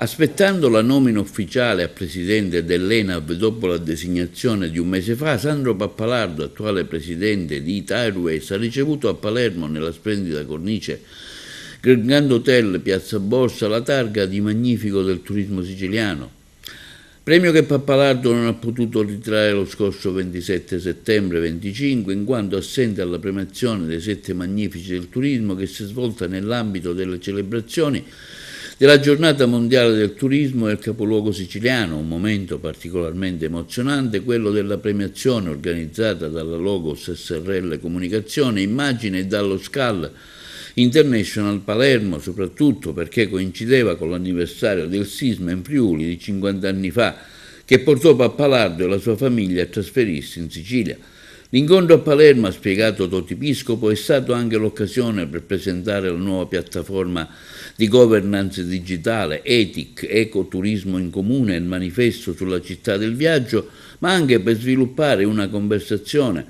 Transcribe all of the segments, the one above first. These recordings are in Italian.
Aspettando la nomina ufficiale a presidente dell'ENAV dopo la designazione di un mese fa, Sandro Pappalardo, attuale presidente di Ita Airways, ha ricevuto a Palermo, nella splendida cornice Grand Hotel Piazza Borsa, la targa di Magnifico del turismo siciliano. Premio che Pappalardo non ha potuto ritirare lo scorso 27 settembre 25, in quanto assente alla premiazione dei 7 Magnifici del turismo che si è svolta nell'ambito delle celebrazioni della Giornata Mondiale del Turismo del capoluogo siciliano, un momento particolarmente emozionante, quello della premiazione organizzata dalla Logos SRL Comunicazione, Immagine e dallo SCAL International Palermo, soprattutto perché coincideva con l'anniversario del sisma in Friuli di 50 anni fa, che portò Pappalardo e la sua famiglia a trasferirsi in Sicilia. L'incontro a Palermo, ha spiegato Toti Piscopo, è stato anche l'occasione per presentare la nuova piattaforma di governance digitale ETIC, Ecoturismo in Comune, il manifesto sulla città del viaggio, ma anche per sviluppare una conversazione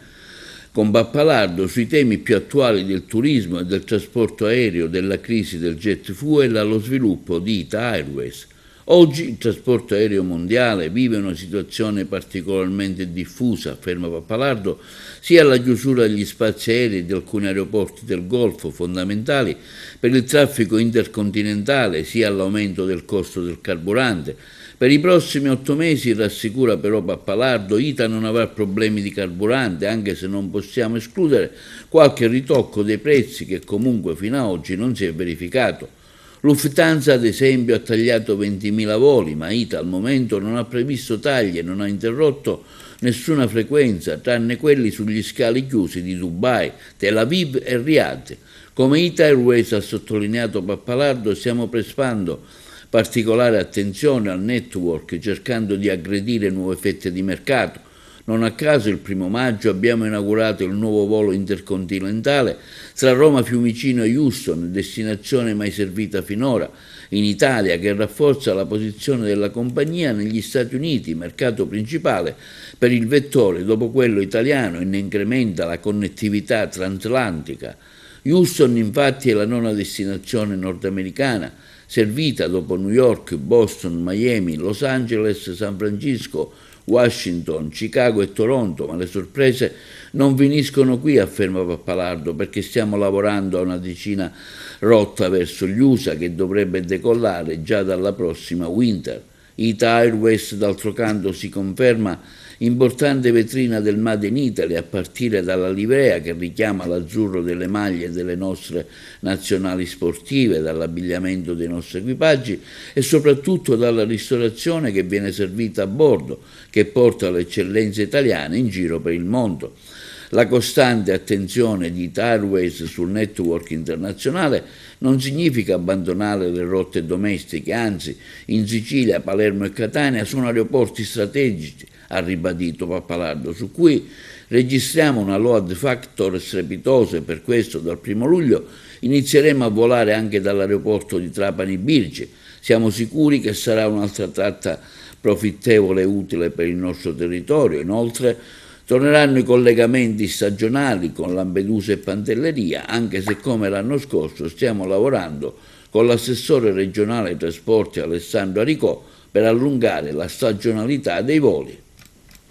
con Pappalardo sui temi più attuali del turismo e del trasporto aereo, della crisi del jet fuel allo sviluppo di Ita Airways. Oggi il trasporto aereo mondiale vive una situazione particolarmente diffusa, afferma Pappalardo, sia alla chiusura degli spazi aerei di alcuni aeroporti del Golfo fondamentali per il traffico intercontinentale, sia all'aumento del costo del carburante. Per i prossimi 8 mesi, rassicura però Pappalardo, Ita non avrà problemi di carburante, anche se non possiamo escludere qualche ritocco dei prezzi che comunque fino ad oggi non si è verificato. Lufthansa, ad esempio, ha tagliato 20.000 voli, ma Ita al momento non ha previsto tagli e non ha interrotto nessuna frequenza, tranne quelli sugli scali chiusi di Dubai, Tel Aviv e Riyadh. Come Ita Airways, ha sottolineato Pappalardo, stiamo prestando particolare attenzione al network, cercando di aggredire nuove fette di mercato. Non a caso il 1° maggio abbiamo inaugurato il nuovo volo intercontinentale tra Roma Fiumicino e Houston, destinazione mai servita finora in Italia, che rafforza la posizione della compagnia negli Stati Uniti, mercato principale per il vettore dopo quello italiano, e ne incrementa la connettività transatlantica. Houston infatti è la 9ª destinazione nordamericana, servita dopo New York, Boston, Miami, Los Angeles, San Francisco, Washington, Chicago e Toronto, ma le sorprese non finiscono qui, afferma Pappalardo, perché stiamo lavorando a una decina rotta verso gli USA che dovrebbe decollare già dalla prossima winter. Ita Airways, d'altro canto, si conferma importante vetrina del Made in Italy, a partire dalla livrea che richiama l'azzurro delle maglie delle nostre nazionali sportive, dall'abbigliamento dei nostri equipaggi e soprattutto dalla ristorazione che viene servita a bordo, che porta le eccellenze italiane in giro per il mondo. La costante attenzione di Ita Airways sul network internazionale non significa abbandonare le rotte domestiche, anzi, in Sicilia, Palermo e Catania sono aeroporti strategici, ha ribadito Pappalardo, su cui registriamo una load factor strepitosa, e per questo dal 1° luglio inizieremo a volare anche dall'aeroporto di Trapani Birgi. Siamo sicuri che sarà un'altra tratta profittevole e utile per il nostro territorio. Inoltre torneranno i collegamenti stagionali con Lampedusa e Pantelleria, anche se come l'anno scorso stiamo lavorando con l'assessore regionale ai trasporti Alessandro Aricò per allungare la stagionalità dei voli.